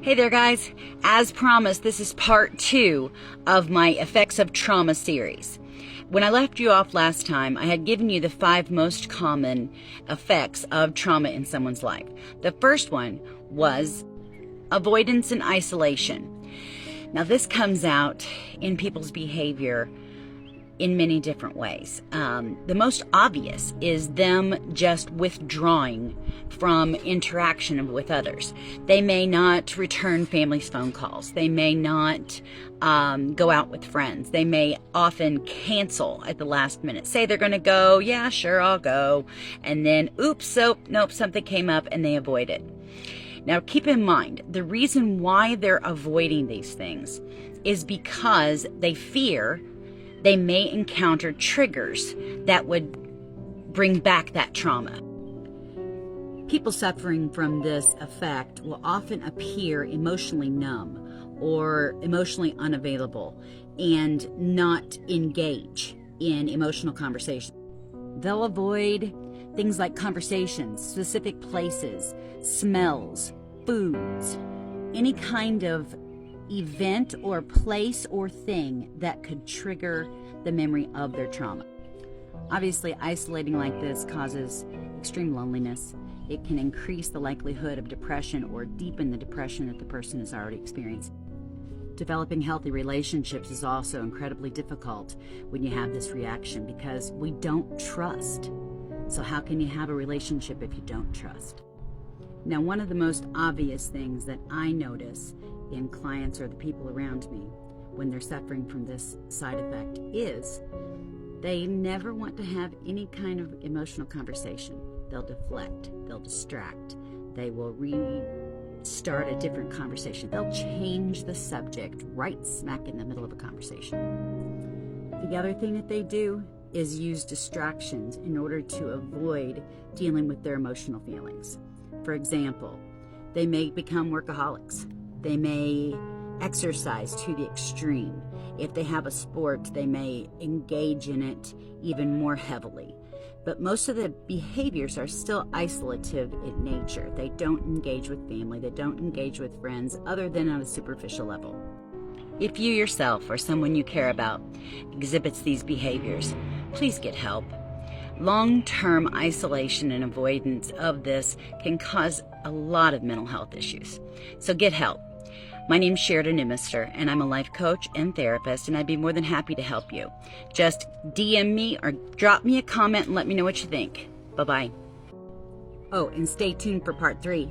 Hey there guys, as promised, this is part 2 of my Effects of Trauma series. When I left you off last time, I had given you the 5 most common effects of trauma in someone's life. The first one was avoidance and isolation. Now this comes out in people's behavior in many different ways. The most obvious is them just withdrawing from interaction with others. They may not return family's phone calls. They may not go out with friends. They may often cancel at the last minute. Say they're going to go, yeah, sure, I'll go. And then, oops, so, nope, something came up and they avoid it. Now, keep in mind, the reason why they're avoiding these things is because they fear they may encounter triggers that would bring back that trauma. People suffering from this effect will often appear emotionally numb or emotionally unavailable and not engage in emotional conversation. They'll avoid things like conversations, specific places, smells, foods, any kind of event or place or thing that could trigger the memory of their trauma. Obviously, isolating like this causes extreme loneliness. It can increase the likelihood of depression or deepen the depression that the person has already experienced. Developing healthy relationships is also incredibly difficult when you have this reaction because we don't trust. So how can you have a relationship if you don't trust? Now, one of the most obvious things that I notice in clients or the people around me when they're suffering from this side effect is they never want to have any kind of emotional conversation. They'll deflect, they'll distract, they will restart a different conversation. They'll change the subject right smack in the middle of a conversation. The other thing that they do is use distractions in order to avoid dealing with their emotional feelings. For example, they may become workaholics. They may exercise to the extreme. If they have a sport, they may engage in it even more heavily. But most of the behaviors are still isolative in nature. They don't engage with family. They don't engage with friends other than on a superficial level. If you yourself or someone you care about exhibits these behaviors, please get help. Long-term isolation and avoidance of this can cause a lot of mental health issues. So get help. My name's Sheridan Nimister, and I'm a life coach and therapist, and I'd be more than happy to help you. Just DM me or drop me a comment and let me know what you think. Bye-bye. Oh, and stay tuned for part 3.